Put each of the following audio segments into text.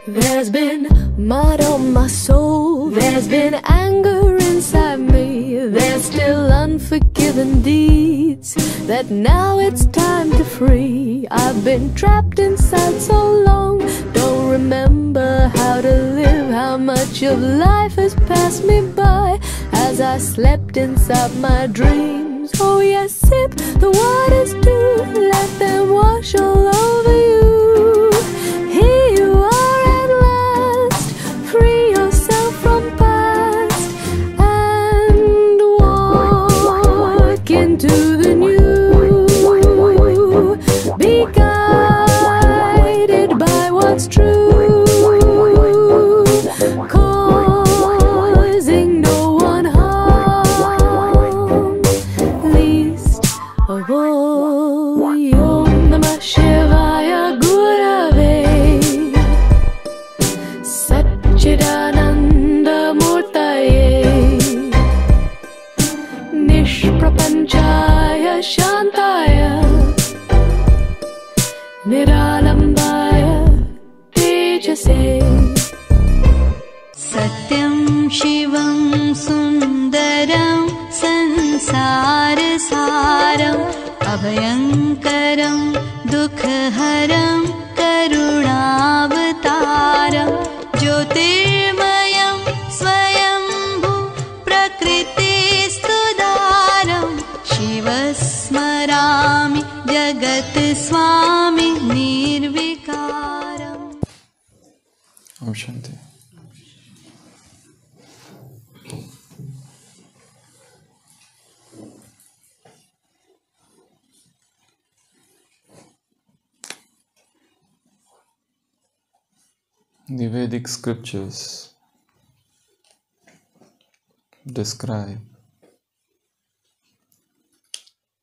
There's been mud on my soul, there's been anger inside me, there's still unforgiven deeds that now it's time to free. I've been trapped inside so long, don't remember how to live, how much of life has passed me by as I slept inside my dreams. Oh yes, sip the waters too, let them wash all over you. Here you are at last, free yourself from past and walk into the new. Be guided by what's true, causing no one harm, least of all. Om Namah Shivaya Gurave Sat-Chit-Anand Murtaye Nishprapanchaya Shantaya Niralambaya Tejase. Satyam Shivam Sundaram Sansarasaram Abhayankaram Dukhaharam Karunavataram Jyotirmayam Swayambhu Prakritistudaram Shivasmarami Jagat Swami Nirvikaram. Om Shanti. The Vedic scriptures describe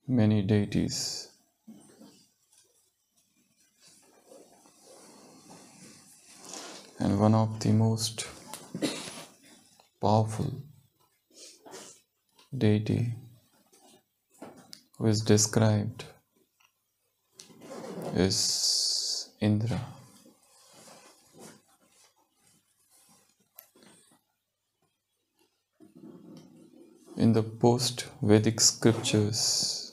many deities, and one of the most powerful deity who is described is Indra. In the post-Vedic scriptures,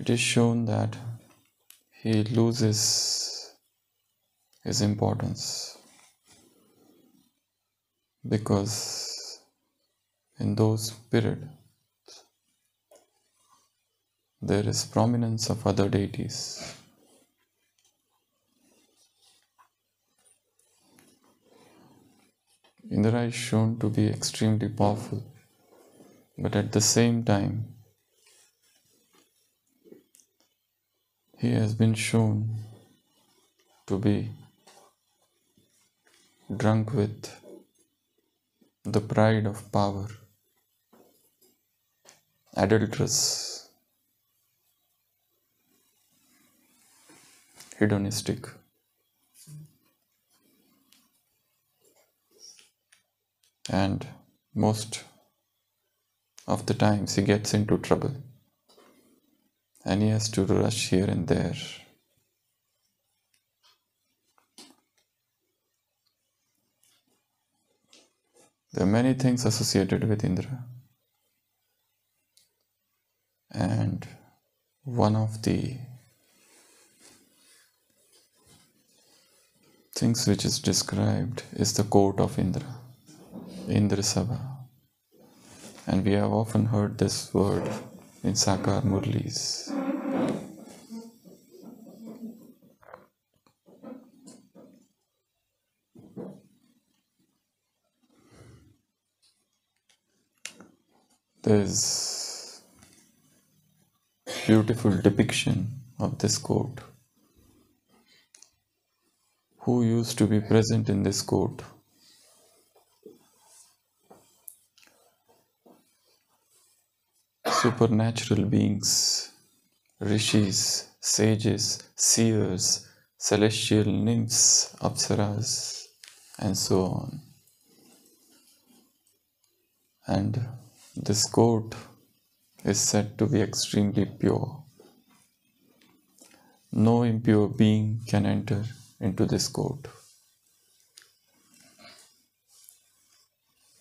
it is shown that he loses his importance because in those periods there is prominence of other deities. Indra is shown to be extremely powerful, but at the same time, he has been shown to be drunk with the pride of power, adulterous, hedonistic. And most of the times he gets into trouble and he has to rush here and there. There are many things associated with Indra, and one of the things which is described is the court of Indra, Indra Sabha, and we have often heard this word in Sakar Murlis. There is beautiful depiction of this court. Who used to be present in this court? Supernatural beings, rishis, sages, seers, celestial nymphs, apsaras, and so on. And this court is said to be extremely pure. No impure being can enter into this court.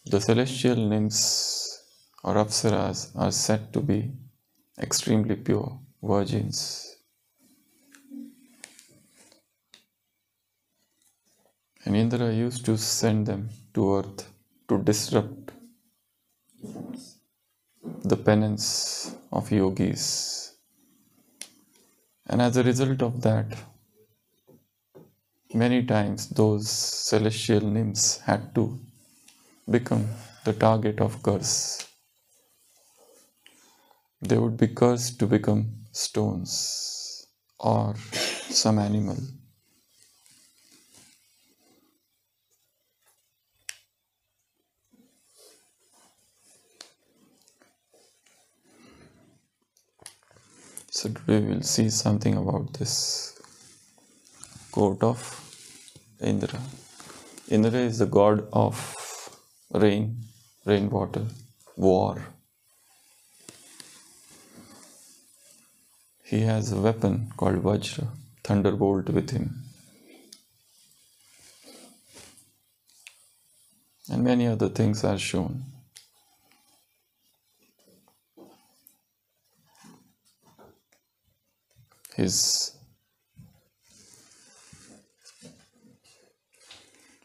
The celestial nymphs or apsaras are said to be extremely pure virgins. And Indra used to send them to earth to disrupt the penance of yogis. And as a result of that, many times those celestial nymphs had to become the target of curse. They would be cursed to become stones or some animal. So today we will see something about this court of Indra. Indra is the god of rain, rainwater, war. He has a weapon called Vajra, thunderbolt with him. And many other things are shown. His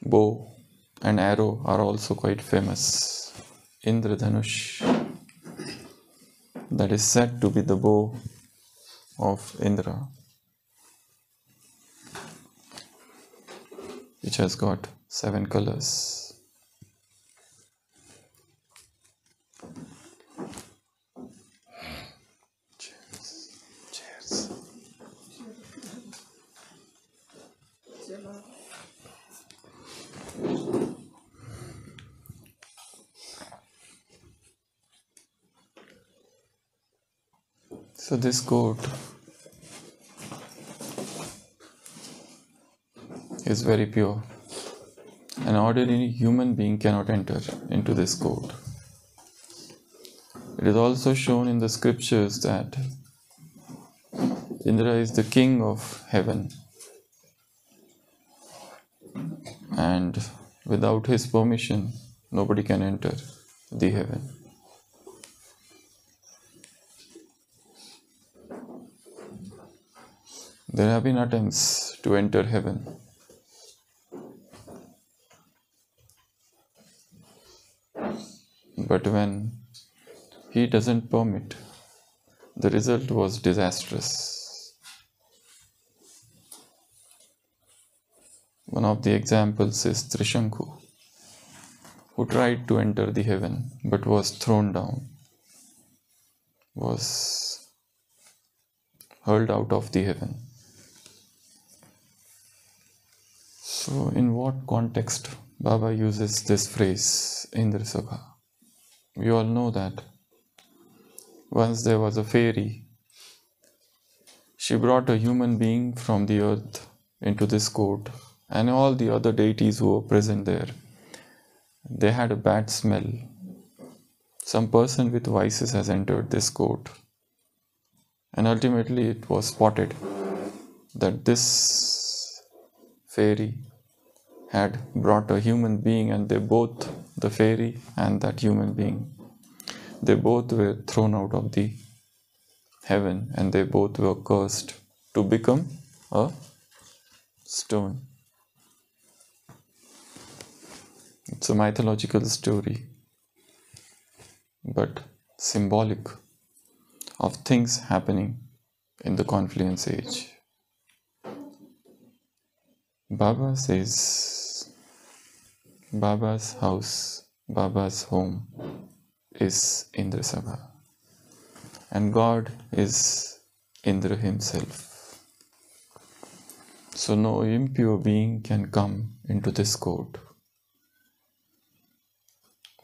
bow and arrow are also quite famous. Indra Dhanush, that is said to be the bow of Indra, which has got 7 colors. Cheers. So this court is very pure. An ordinary human being cannot enter into this court. It is also shown in the scriptures that Indra is the king of heaven, and without his permission, nobody can enter the heaven. There have been attempts to enter heaven, but when he doesn't permit, the result was disastrous. One of the examples is Trishankhu, who tried to enter the heaven but was thrown down, was hurled out of the heaven. So, in what context Baba uses this phrase, Indra Sabha? We all know that once there was a fairy. She brought a human being from the earth into this court, and all the other deities who were present there, they had a bad smell. Some person with vices has entered this court, and ultimately it was spotted that this fairy had brought a human being, and they both, the fairy and that human being, they both were thrown out of the heaven, and they both were cursed to become a stone. It's a mythological story, but symbolic of things happening in the confluence age. Baba says, Baba's house, Baba's home is Indra Sabha, and God is Indra himself. So no impure being can come into this court.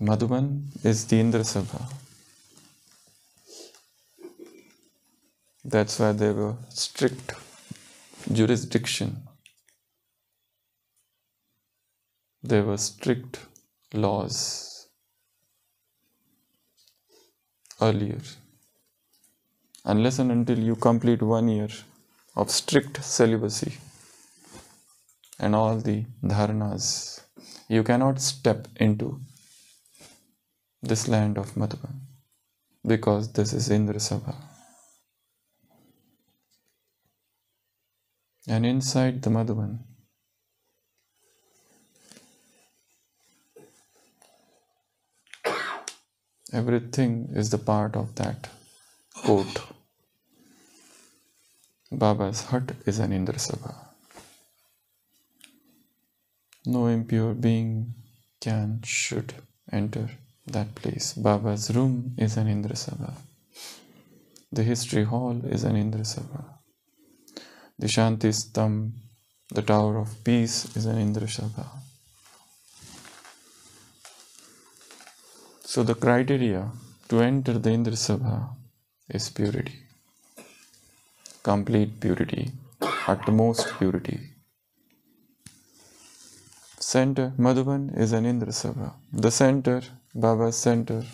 Madhuban is the Indra Sabha. That's why there were strict jurisdiction. There were strict laws earlier. Unless and until you complete 1 year of strict celibacy, and all the dharnas, you cannot step into this land of Madhuban because this is Indra Sabha. And inside the Madhuban, everything is the part of that court. Baba's hut is an Indra Sabha. No impure being can, should enter that place. Baba's room is an Indra Sabha. The history hall is an Indra Sabha. The Shanti Stambh, the Tower of Peace, is an Indra Sabha. So the criteria to enter the Indra Sabha is purity. Complete purity, utmost purity. Center, Madhuban is an Indra Sabha. The center, Baba's center,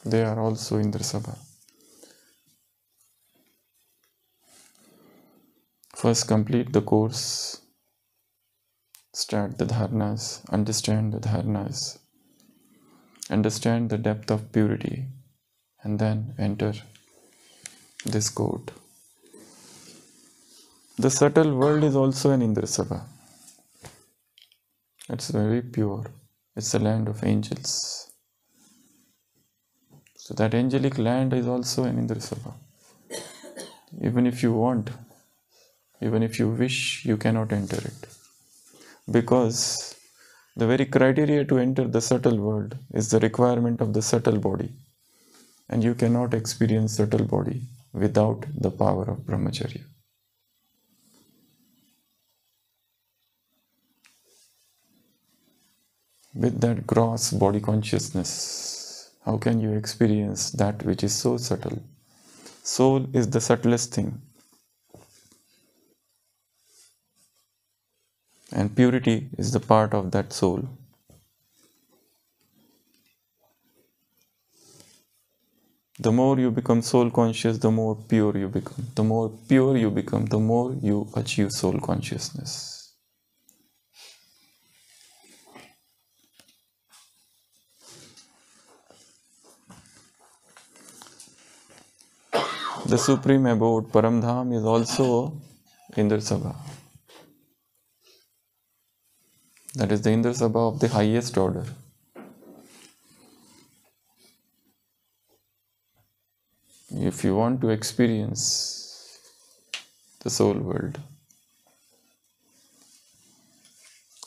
they are also Indra Sabha. First complete the course, start the dharnas, understand the dharnas, understand the depth of purity, and then enter this court. The subtle world is also an Indra Sabha. It's very pure. It's the land of angels. So that angelic land is also an Indra Sabha. Even if you want, even if you wish, you cannot enter it. Because the very criteria to enter the subtle world is the requirement of the subtle body. And you cannot experience subtle body without the power of brahmacharya. With that gross body consciousness, how can you experience that which is so subtle? Soul is the subtlest thing. And purity is the part of that soul. The more you become soul conscious, the more pure you become. The more pure you become, the more you achieve soul consciousness. The supreme abode, Paramdham, is also Indra Sabha. That is the Indra Sabha of the highest order. If you want to experience the soul world,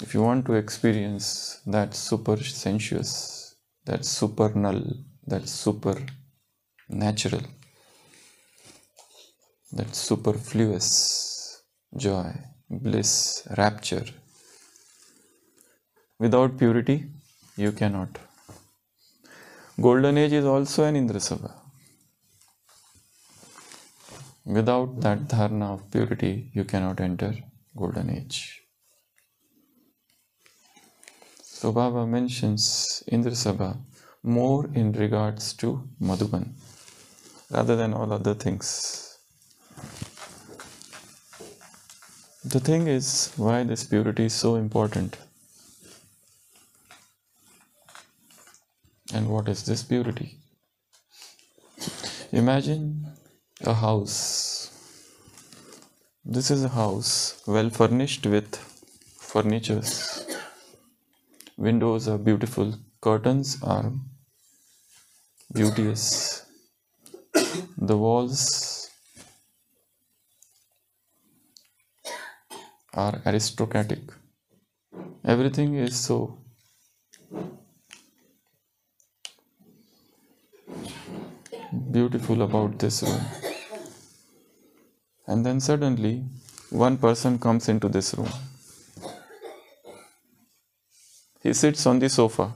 if you want to experience that super sensuous, that supernal, that super natural, that superfluous joy, bliss, rapture, without purity, you cannot. Golden age is also an Indra Sabha. Without that dharana of purity, you cannot enter golden age. So Baba mentions Indra Sabha more in regards to Madhuban rather than all other things. The thing is, why this purity is so important? And what is this purity? Imagine a house. This is a house well furnished with furnitures. Windows are beautiful, curtains are beauteous. The walls are aristocratic. Everything is so beautiful about this room. And then suddenly, one person comes into this room. He sits on the sofa.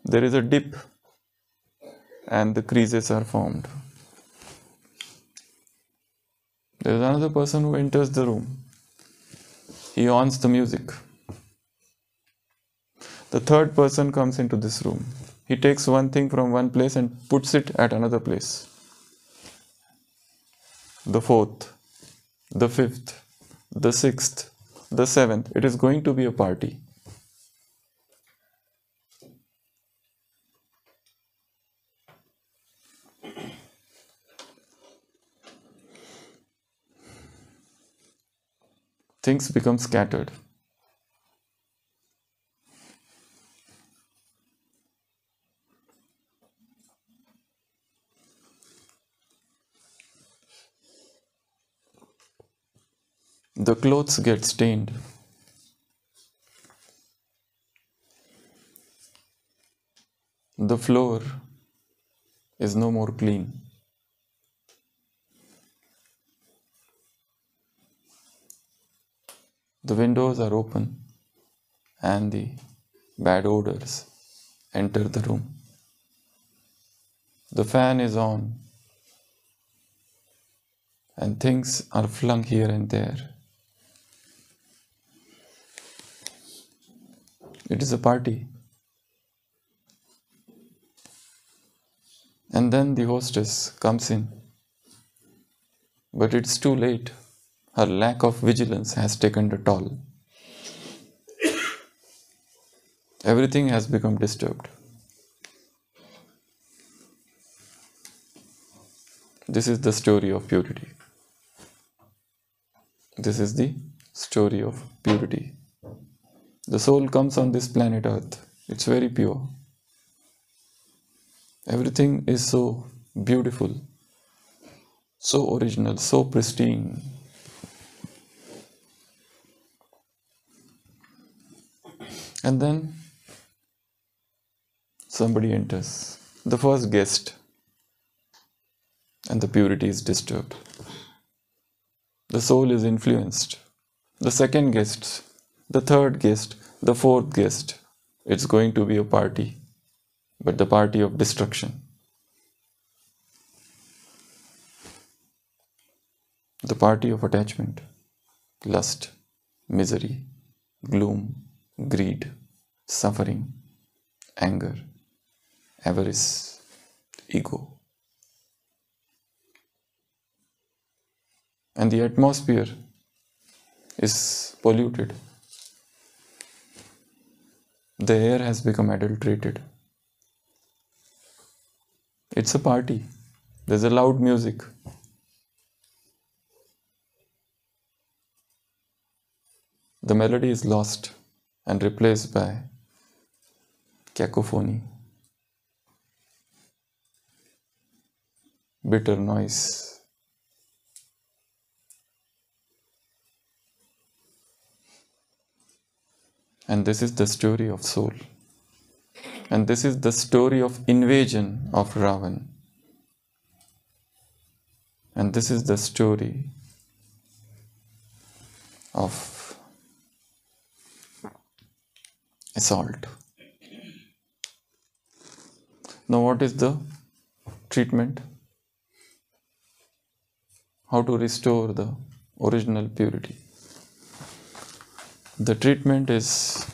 There is a dip and the creases are formed. There is another person who enters the room. He ons the music. The third person comes into this room. He takes one thing from one place and puts it at another place. The fourth, the fifth, the sixth, the 7th, it is going to be a party. Things become scattered. The clothes get stained. The floor is no more clean. The windows are open and the bad odors enter the room. The fan is on and things are flung here and there. It is a party. And then the hostess comes in. But it's too late. Her lack of vigilance has taken the toll. Everything has become disturbed. This is the story of purity. This is the story of purity. The soul comes on this planet Earth. It's very pure. Everything is so beautiful, so original, so pristine. And then somebody enters, the first guest, and the purity is disturbed. The soul is influenced. The second guest, the third guest, the fourth guest. It's going to be a party, but the party of destruction. The party of attachment, lust, misery, gloom, greed, suffering, anger, avarice, ego. And the atmosphere is polluted. The air has become adulterated. It's a party. There's a loud music. The melody is lost and replaced by cacophony, bitter noise. And this is the story of soul. And this is the story of invasion of Ravan. And this is the story of assault. Now, what is the treatment? How to restore the original purity? The treatment is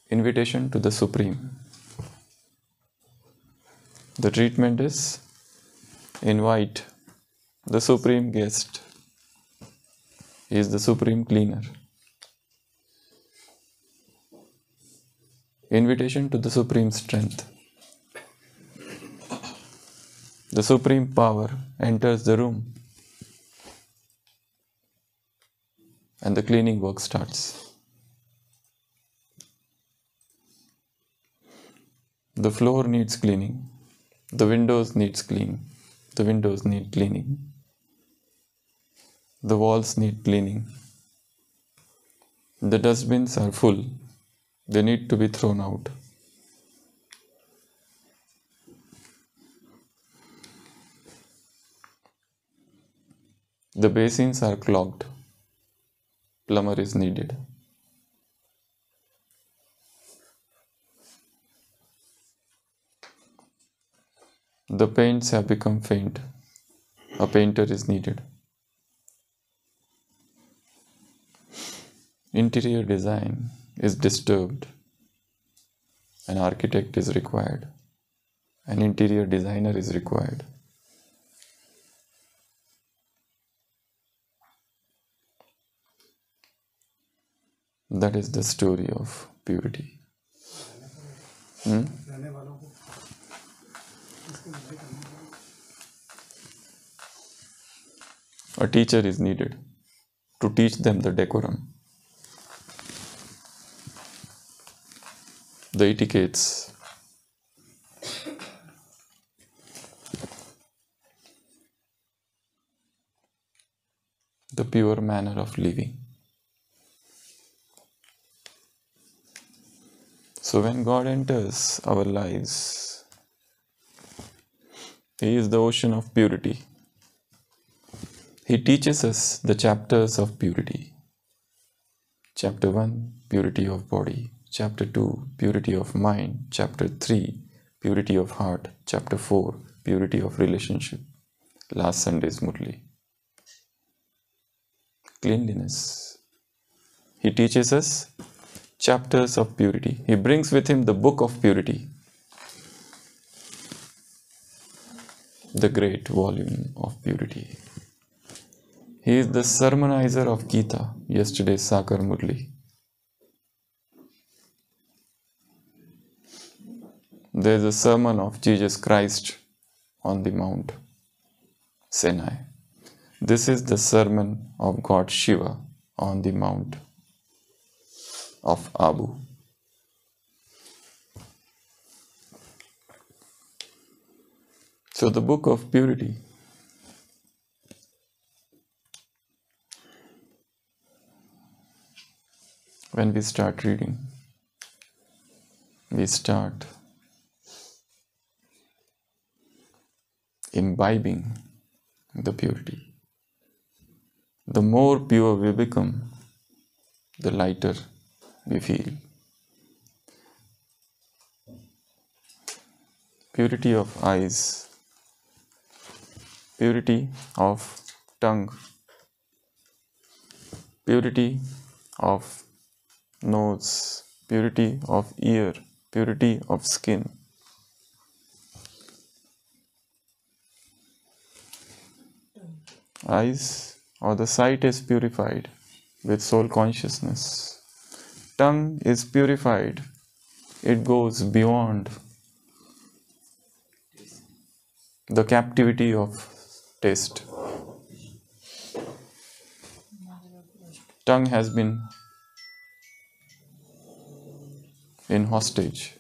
invitation to the Supreme. The treatment is invite the Supreme Guest. He is the Supreme Cleaner. Invitation to the Supreme Strength. The Supreme Power enters the room and the cleaning work starts. The floor needs cleaning. The windows needs cleaning. The windows need cleaning. The walls need cleaning. The dustbins are full. They need to be thrown out. The basins are clogged. Plumber is needed. The paints have become faint. A painter is needed. Interior design is disturbed. An architect is required. An interior designer is required. That is the story of purity. A teacher is needed to teach them the decorum, the etiquettes, the pure manner of living. So when God enters our lives, He is the ocean of purity. He teaches us the chapters of purity. Chapter 1, purity of body. Chapter 2, purity of mind. Chapter 3, purity of heart. Chapter 4, purity of relationship. Last Sunday's Murli. Cleanliness. He teaches us chapters of purity. He brings with him the book of purity, the great volume of purity. He is the sermonizer of Gita, yesterday's Sakar Murli. There is a sermon of Jesus Christ on the Mount Sinai. This is the sermon of God Shiva on the Mount of Abu. So the book of purity when we start reading, we start imbibing the purity. The more pure we become, the lighter we feel. Purity of eyes, purity of tongue, purity of nose, purity of ear, purity of skin. Eyes or the sight is purified with soul consciousness. Tongue is purified. It goes beyond the captivity of taste. Tongue has been in hostage.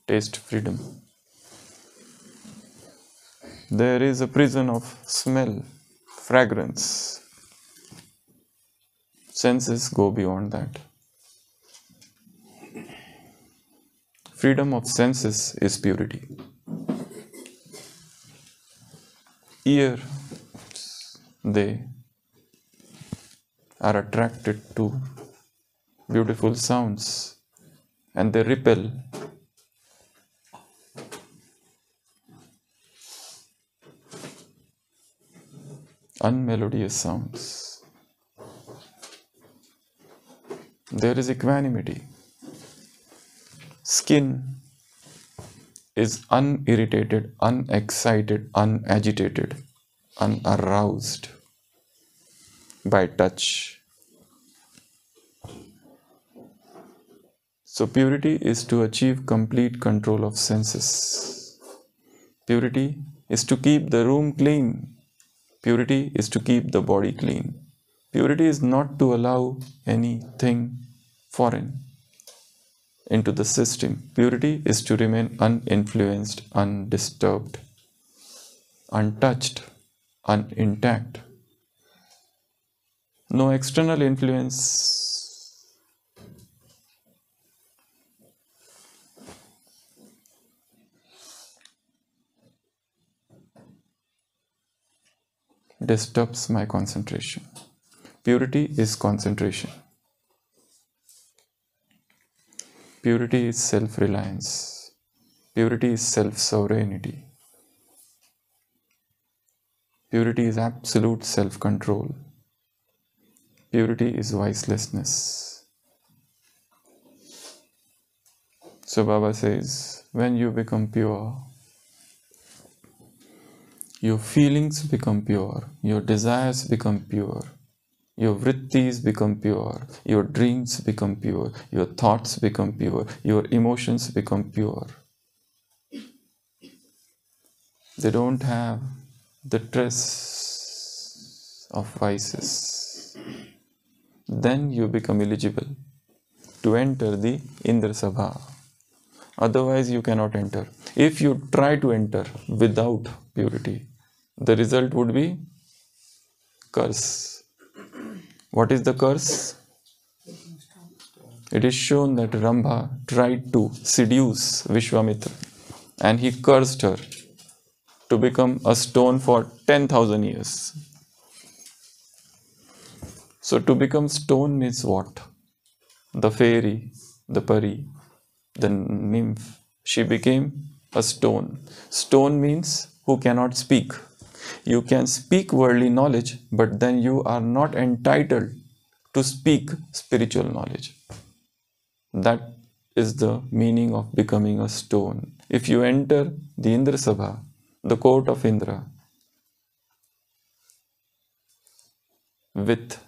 Taste freedom. There is a prison of smell, fragrance. Senses go beyond that. Freedom of senses is purity. Ear, they are attracted to beautiful sounds and they repel unmelodious sounds. There is equanimity. Skin is unirritated, unexcited, unagitated, unaroused by touch. So purity is to achieve complete control of senses. Purity is to keep the room clean. Purity is to keep the body clean. Purity is not to allow anything foreign into the system. Purity is to remain uninfluenced, undisturbed, untouched, intact. No external influence disturbs my concentration. Purity is concentration. Purity is self-reliance. Purity is self-sovereignty. Purity is absolute self-control. Purity is vicelessness. So Baba says, when you become pure, your feelings become pure, your desires become pure, your vrittis become pure, your dreams become pure, your thoughts become pure, your emotions become pure. They don't have the trace of vices. Then you become eligible to enter the Indra Sabha. Otherwise, you cannot enter. If you try to enter without purity, the result would be curse. What is the curse? It is shown that Rambha tried to seduce Vishwamitra and he cursed her to become a stone for 10,000 years. So to become stone means what? The fairy, the pari, the nymph, she became a stone. Stone means who cannot speak. You can speak worldly knowledge, but then you are not entitled to speak spiritual knowledge. That is the meaning of becoming a stone. If you enter the Indra Sabha, the court of Indra, with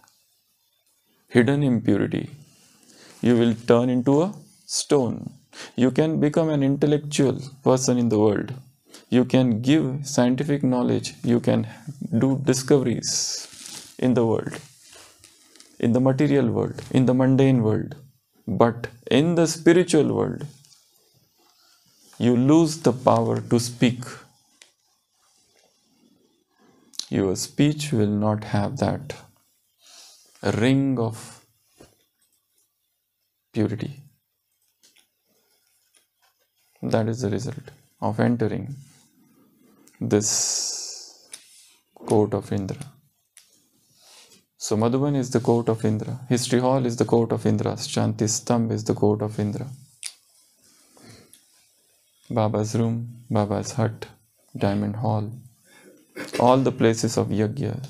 hidden impurity, you will turn into a stone. You can become an intellectual person in the world. You can give scientific knowledge. You can do discoveries in the world, in the material world, in the mundane world. But in the spiritual world, you lose the power to speak. Your speech will not have that ring of purity. That is the result of entering this court of Indra. So Madhuban is the court of Indra. History Hall is the court of Indra. Shanti Stambh is the court of Indra. Baba's room, Baba's hut, Diamond Hall, all the places of Yajna,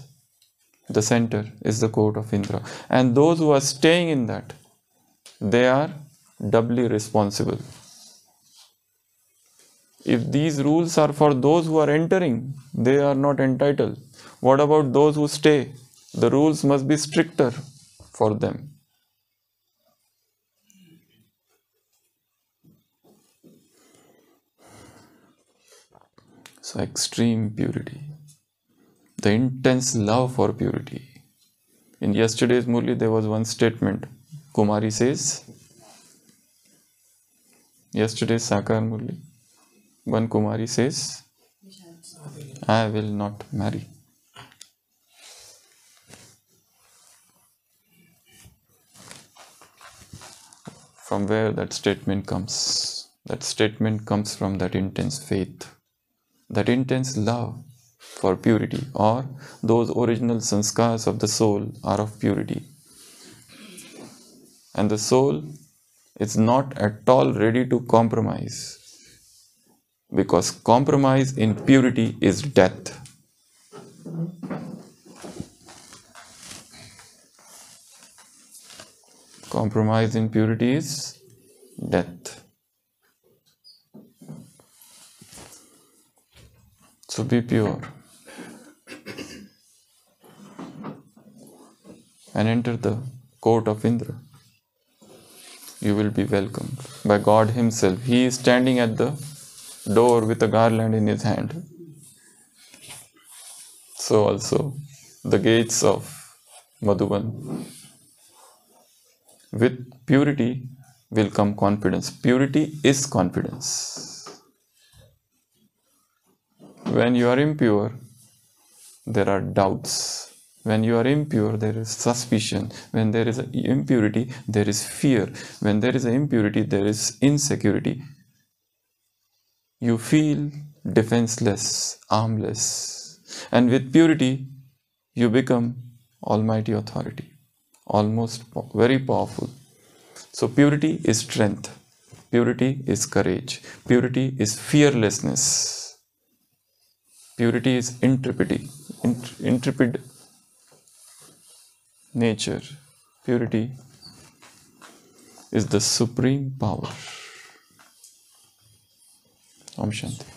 the center is the court of Indra. And those who are staying in that, they are doubly responsible. If these rules are for those who are entering, they are not entitled. What about those who stay? The rules must be stricter for them. So extreme purity, the intense love for purity. In yesterday's Murli, there was one statement. Kumari says, yesterday's Sakar Murli, one Kumari says, I will not marry. From where that statement comes? That statement comes from that intense faith, that intense love for purity, or those original sanskars of the soul are of purity. And the soul is not at all ready to compromise, because compromise in purity is death. Compromise in purity is death. So be pure and enter the court of Indra. You will be welcomed by God Himself. He is standing at the door with a garland in His hand. So also the gates of Madhuban. With purity will come confidence. Purity is confidence. When you are impure, there are doubts. When you are impure, there is suspicion. When there is impurity, there is fear. When there is impurity, there is insecurity. You feel defenseless, armless. And with purity, you become almighty authority, almost very powerful. So purity is strength. Purity is courage. Purity is fearlessness. Purity is intrepid nature. Purity is the supreme power. Om Shanti.